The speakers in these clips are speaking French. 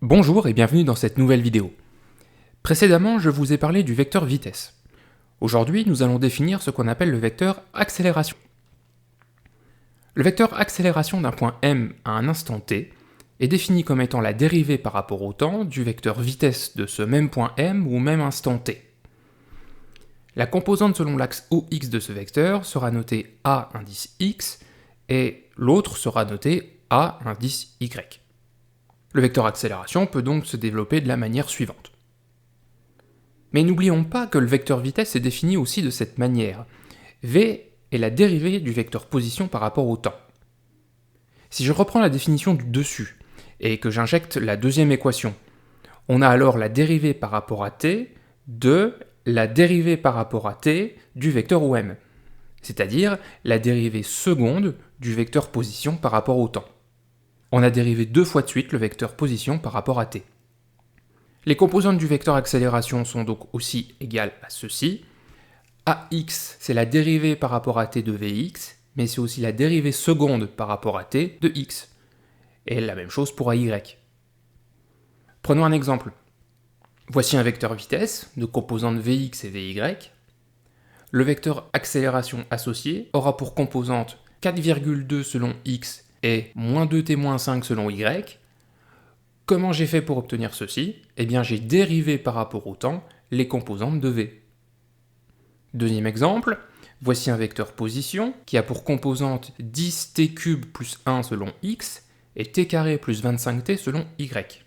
Bonjour et bienvenue dans cette nouvelle vidéo. Précédemment, je vous ai parlé du vecteur vitesse. Aujourd'hui, nous allons définir ce qu'on appelle le vecteur accélération. Le vecteur accélération d'un point M à un instant t est défini comme étant la dérivée par rapport au temps du vecteur vitesse de ce même point M ou même instant t. La composante selon l'axe OX de ce vecteur sera notée A indice X et l'autre sera notée A indice Y. Le vecteur accélération peut donc se développer de la manière suivante. Mais n'oublions pas que le vecteur vitesse est défini aussi de cette manière. V est la dérivée du vecteur position par rapport au temps. Si je reprends la définition du dessus et que j'injecte la deuxième équation, on a alors la dérivée par rapport à t de la dérivée par rapport à t du vecteur OM, c'est-à-dire la dérivée seconde du vecteur position par rapport au temps. On a dérivé deux fois de suite le vecteur position par rapport à t. Les composantes du vecteur accélération sont donc aussi égales à ceci. AX, c'est la dérivée par rapport à t de Vx, mais c'est aussi la dérivée seconde par rapport à t de x. Et la même chose pour AY. Prenons un exemple. Voici un vecteur vitesse de composantes Vx et Vy. Le vecteur accélération associé aura pour composante 4,2 selon x et moins 2t-5 selon y. Comment j'ai fait pour obtenir ceci? Eh bien, j'ai dérivé par rapport au temps les composantes de v. Deuxième exemple, voici un vecteur position qui a pour composante 10t³ plus 1 selon x et t carré plus 25t selon y.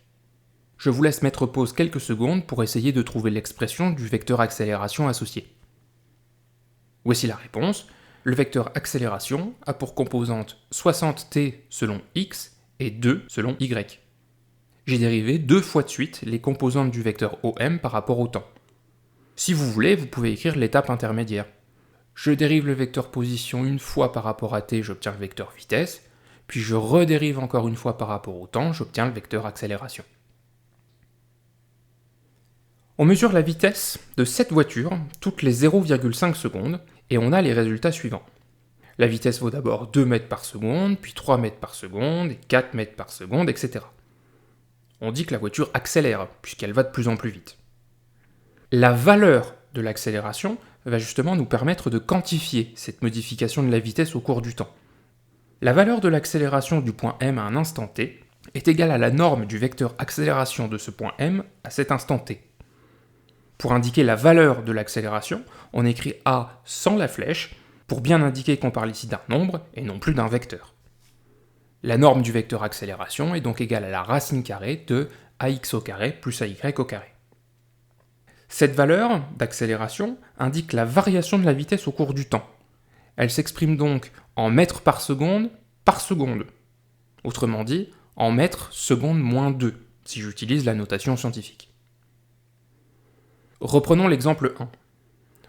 Je vous laisse mettre pause quelques secondes pour essayer de trouver l'expression du vecteur accélération associé. Voici la réponse. Le vecteur accélération a pour composante 60t selon x et 2 selon y. J'ai dérivé deux fois de suite les composantes du vecteur OM par rapport au temps. Si vous voulez, vous pouvez écrire l'étape intermédiaire. Je dérive le vecteur position une fois par rapport à t, j'obtiens le vecteur vitesse, puis je redérive encore une fois par rapport au temps, j'obtiens le vecteur accélération. On mesure la vitesse de cette voiture toutes les 0,5 secondes et on a les résultats suivants. La vitesse vaut d'abord 2 mètres par seconde, puis 3 mètres par seconde, et 4 mètres par seconde, etc. On dit que la voiture accélère, puisqu'elle va de plus en plus vite. La valeur de l'accélération va justement nous permettre de quantifier cette modification de la vitesse au cours du temps. La valeur de l'accélération du point M à un instant t est égale à la norme du vecteur accélération de ce point M à cet instant t. Pour indiquer la valeur de l'accélération, on écrit A sans la flèche, pour bien indiquer qu'on parle ici d'un nombre et non plus d'un vecteur. La norme du vecteur accélération est donc égale à la racine carrée de ax au carré plus ay au carré. Cette valeur d'accélération indique la variation de la vitesse au cours du temps. Elle s'exprime donc en mètres par seconde par seconde. Autrement dit, en mètres seconde moins 2, si j'utilise la notation scientifique. Reprenons l'exemple 1.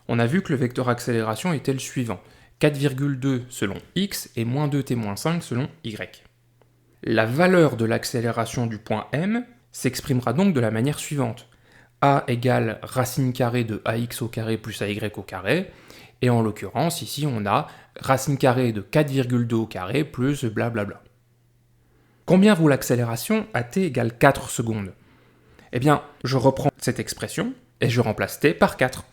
On a vu que le vecteur accélération était le suivant, 4,2 selon x et moins 2t-5 selon y. La valeur de l'accélération du point M s'exprimera donc de la manière suivante. A égale racine carrée de ax au carré plus ay au carré, et en l'occurrence, ici on a racine carrée de 4,2 au carré plus blablabla. Combien vaut l'accélération à t égale 4 secondes? Eh bien, je reprends cette expression et je remplace t par 4.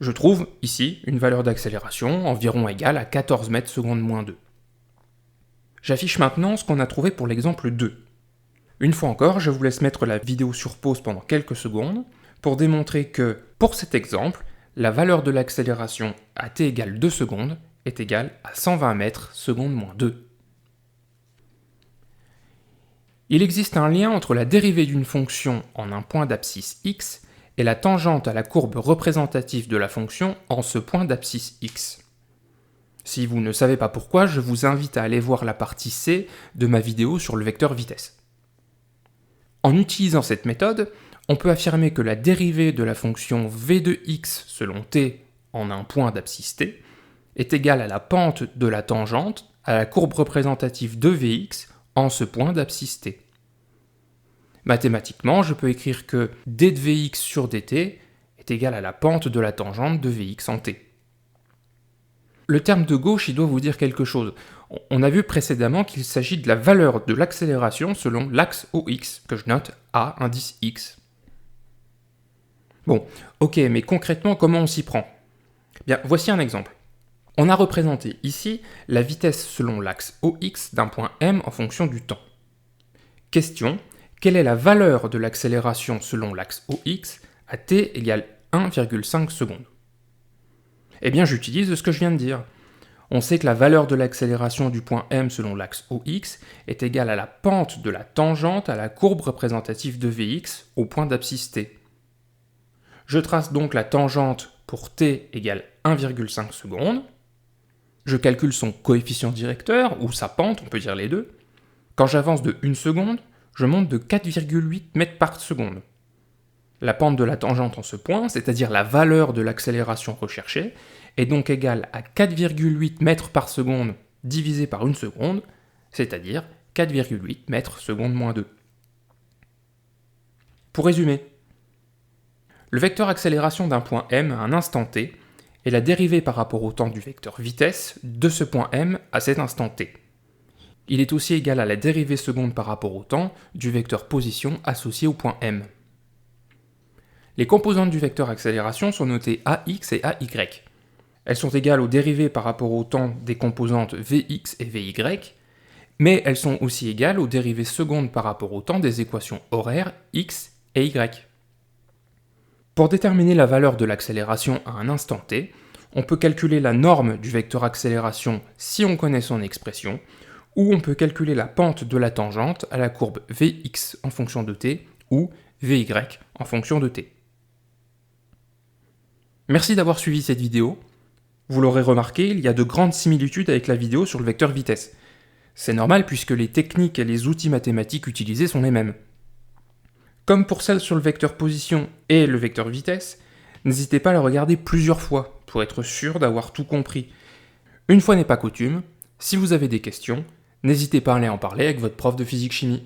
Je trouve ici une valeur d'accélération environ égale à 14 mètres secondes moins 2. J'affiche maintenant ce qu'on a trouvé pour l'exemple 2. Une fois encore, je vous laisse mettre la vidéo sur pause pendant quelques secondes pour démontrer que, pour cet exemple, la valeur de l'accélération à t égale 2 secondes est égale à 120 mètres secondes moins 2. Il existe un lien entre la dérivée d'une fonction en un point d'abscisse x et la tangente à la courbe représentative de la fonction en ce point d'abscisse x. Si vous ne savez pas pourquoi, je vous invite à aller voir la partie C de ma vidéo sur le vecteur vitesse. En utilisant cette méthode, on peut affirmer que la dérivée de la fonction v de x selon t en un point d'abscisse t est égale à la pente de la tangente à la courbe représentative de Vx en ce point d'abscisse t. Mathématiquement, je peux écrire que d de Vx sur dt est égal à la pente de la tangente de Vx en t. Le terme de gauche, il doit vous dire quelque chose. On a vu précédemment qu'il s'agit de la valeur de l'accélération selon l'axe OX, que je note A indice X. Bon, ok, mais concrètement, comment on s'y prend ? Bien, voici un exemple. On a représenté ici la vitesse selon l'axe OX d'un point M en fonction du temps. Question, quelle est la valeur de l'accélération selon l'axe OX à t égale 1,5 secondes ? Eh bien, j'utilise ce que je viens de dire. On sait que la valeur de l'accélération du point M selon l'axe OX est égale à la pente de la tangente à la courbe représentative de Vx au point d'abscisse t. Je trace donc la tangente pour t égale 1,5 secondes. Je calcule son coefficient directeur, ou sa pente, on peut dire les deux. Quand j'avance de 1 seconde, je monte de 4,8 mètres par seconde. La pente de la tangente en ce point, c'est-à-dire la valeur de l'accélération recherchée, est donc égale à 4,8 mètres par seconde divisé par 1 seconde, c'est-à-dire 4,8 mètres seconde moins 2. Pour résumer, le vecteur accélération d'un point M à un instant t est la dérivée par rapport au temps du vecteur vitesse de ce point M à cet instant t. Il est aussi égal à la dérivée seconde par rapport au temps du vecteur position associé au point M. Les composantes du vecteur accélération sont notées AX et AY. Elles sont égales aux dérivées par rapport au temps des composantes Vx et Vy, mais elles sont aussi égales aux dérivées secondes par rapport au temps des équations horaires x et y. Pour déterminer la valeur de l'accélération à un instant t, on peut calculer la norme du vecteur accélération si on connaît son expression, ou on peut calculer la pente de la tangente à la courbe Vx en fonction de t, ou Vy en fonction de t. Merci d'avoir suivi cette vidéo. Vous l'aurez remarqué, il y a de grandes similitudes avec la vidéo sur le vecteur vitesse. C'est normal puisque les techniques et les outils mathématiques utilisés sont les mêmes. Comme pour celle sur le vecteur position et le vecteur vitesse, n'hésitez pas à la regarder plusieurs fois pour être sûr d'avoir tout compris. Une fois n'est pas coutume, si vous avez des questions, n'hésitez pas à aller en parler avec votre prof de physique-chimie.